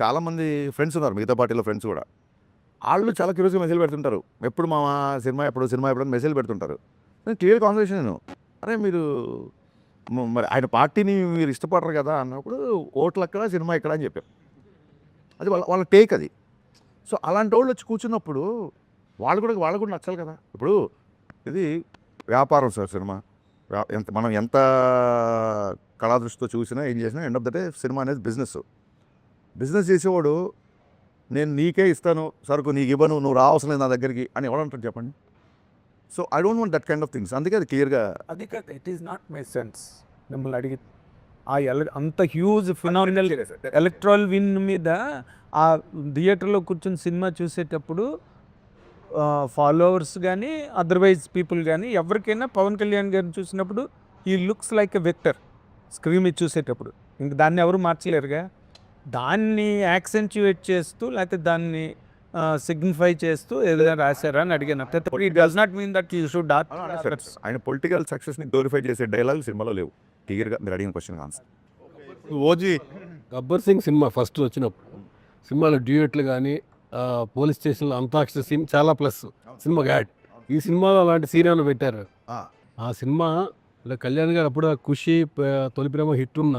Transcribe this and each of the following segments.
చాలామంది ఫ్రెండ్స్ ఉన్నారు, మిగతా పార్టీలో ఫ్రెండ్స్ కూడా. వాళ్ళు చాలా క్యూరియస్గా మెసేజ్ పెడుతుంటారు, ఎప్పుడు మామ సినిమా ఎప్పుడు మెసేజ్ పెడుతుంటారు. నేను క్లియర్ కాన్వర్సేషన్ నేను, అరే మీరు మరి ఆయన పార్టీని మీరు ఇష్టపడరు కదా అన్నప్పుడు ఓట్లు అక్కడ సినిమా ఇక్కడ అని చెప్పారు. అది వాళ్ళ టేక్ అది. సో అలాంటి వాళ్ళు వచ్చి కూర్చున్నప్పుడు వాళ్ళకు కూడా నచ్చాలి కదా. ఇప్పుడు ఇది వ్యాపారం సార్ సినిమా. మనం ఎంత కళాదృష్టితో చూసినా ఏం చేసినా end of the day cinema అనేది బిజినెస్ చేసేవాడు నేను నీకే ఇస్తాను సరుకు, నీకు ఇవ్వను, నువ్వు రావసరం లేదు నా దగ్గరికి అని ఎవడంటారు చెప్పండి. So I don't want that kind of things. అందుకే అది క్లియర్గా అది కాదు, it is not my sense. మిమ్మల్ని అడిగి అంత హ్యూజ్ ఫినామినల్ ఎలక్ట్రల్ విన్ మీద ఆ థియేటర్లో కూర్చొని సినిమా చూసేటప్పుడు ఫాలోవర్స్ కానీ అదర్వైజ్ పీపుల్ కానీ ఎవరికైనా పవన్ కళ్యాణ్ గారిని చూసినప్పుడు ఈ looks like a vector screen మీద చూసేటప్పుడు. ఇంక దాన్ని ఎవరు మార్చలేరుగా. దాన్ని యాక్సెంచుయేట్ చేస్తూ లేకపోతే దాన్ని సిగ్నిఫై చేస్తూ ఏదైనా రాశారా అని అడిగాను. It does not mean that you should dot. ఆయన పొలిటికల్ సక్సెస్ని గ్లోరిఫై చేసే డైలాగ్ సినిమాలో లేవు. క్లియర్గా మీరు అడిగిన question answer. OG Gabbar Singh cinema first వచ్చినప్పుడు సినిమాలో డ్యూయెట్లు కానీ పోలీస్ స్టేషన్లో అంతాక్షరి సీన్ చాలా ప్లస్ సినిమా యాడ్. ఈ సినిమాలో అలాంటి సీన్ ఏమైనా పెట్టారు? ఆ సినిమా కళ్యాణ్ గారు అప్పుడు ఖుషి తొలి ప్రేమ హిట్ ఉన్న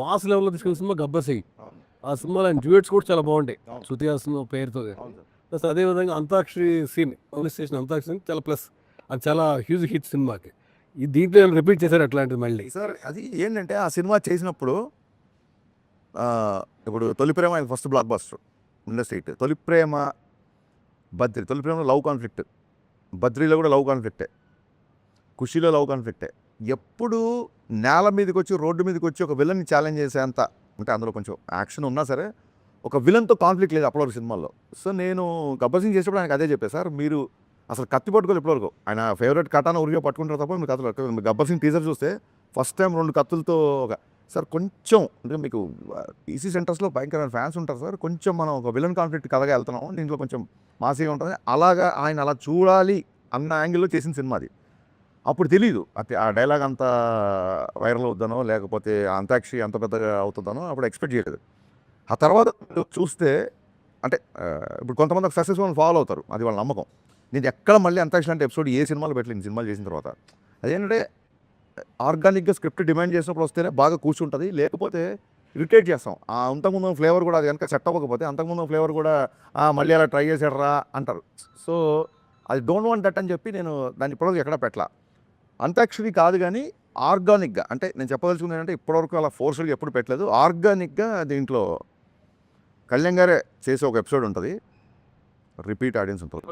మాస్ లెవెల్లో తీసుకున్న సినిమా గబ్బర్ సింగ్. ఆ సినిమాలో ఆయన డ్యూయెట్స్ కూడా చాలా బాగుంటాయి శృతి హాసన్ పేరుతో. ప్లస్ అదేవిధంగా Antakshari scene, police station Antakshari scene చాలా ప్లస్. అది చాలా హ్యూజ్ హిట్ సినిమాకి. ఈ దీంట్లో రిపీట్ చేశారు అట్లాంటిది మళ్ళీ. సార్ అది ఏంటంటే ఆ సినిమా చేసినప్పుడు ఇప్పుడు తొలి ప్రేమ ఆయన first block buster industry hit. తొలి ప్రేమలో లవ్ కాన్ఫ్లిక్ట్, బద్రీలో కూడా లవ్ కాన్ఫ్లిక్టే, ఖుషీలో లవ్ కాన్ఫ్లిక్టే. ఎప్పుడు నేల మీదకి వచ్చి రోడ్డు మీదకి వచ్చి ఒక విలన్ని ఛాలెంజ్ చేసేంత, అంటే అందులో కొంచెం యాక్షన్ ఉన్నా సరే ఒక విలన్తో కాన్ఫ్లిక్ట్ లేదు అప్పటివరకు సినిమాల్లో. సో నేను గబ్బర్ సింగ్ చేసేప్పుడు ఆయనకు అదే చెప్పాను, సార్ మీరు అసలు కత్తి పట్టుకోవాలి ఇప్పటివరకు. ఆయన ఫేవరెట్ కటాన ఉరిగా పట్టుకుంటారు తప్ప మీకు కథలు. గబ్బర్ సింగ్ టీజర్ చూస్తే ఫస్ట్ టైం 2 కత్తులతో సార్ కొంచెం అంటే మీకు ఈసీ సెంటర్స్లో భయంకరమైన ఫ్యాన్స్ ఉంటారు సార్, కొంచెం మనం ఒక విలన్ కాన్ఫ్లిక్ట్ కథగా వెళ్తున్నాం, దీంట్లో కొంచెం మాసిగా ఉంటుంది, అలాగా ఆయన అలా చూడాలి అన్న యాంగిల్లో చేసిన సినిమా అది. అప్పుడు తెలీదు ఆ డైలాగ్ అంత వైరల్ అవుతానో లేకపోతే అంతాక్షరి అంత పెద్దగా అవుతుందనో అప్పుడు ఎక్స్పెక్ట్ చేయలేదు. ఆ తర్వాత చూస్తే అంటే ఇప్పుడు కొంతమంది ఒక సక్సెస్ఫుల్ ఫాలో అవుతారు, అది వాళ్ళ నమ్మకం. నేను ఎక్కడ మళ్ళీ అంతాక్షరి అంటే ఎపిసోడ్ ఏ సినిమాలో పెట్టలేదు సినిమాలు చేసిన తర్వాత. అదేంటంటే ఆర్గానిక్గా స్క్రిప్ట్ డిమాండ్ చేసినప్పుడు వస్తేనే బాగా కూర్చుంటుంది, లేకపోతే ఇరిటేట్ చేస్తాం. అంతకుముందు ఫ్లేవర్ కూడా అది కనుక సెట్ అవ్వకపోతే అంతకుముందు ఫ్లేవర్ కూడా మళ్ళీ అలా ట్రై చేసాడరా అంటారు. సో అది డోంట్ వాంట్ దట్ అని చెప్పి నేను దాన్ని ఇప్పటివరకు ఎక్కడ పెట్టలా. అంతాక్షరి కాదు కానీ ఆర్గానిక్గా, అంటే నేను చెప్పదలుచుకుంది ఏంటంటే ఇప్పటివరకు అలా ఫోర్స్ఫుల్గా ఎప్పుడు పెట్టలేదు. ఆర్గానిక్గా దీంట్లో కళ్యాణ్ గారే చేసే ఒక ఎపిసోడ్ ఉంటుంది, రిపీట్ ఆడియన్స్ ఉంటుంది.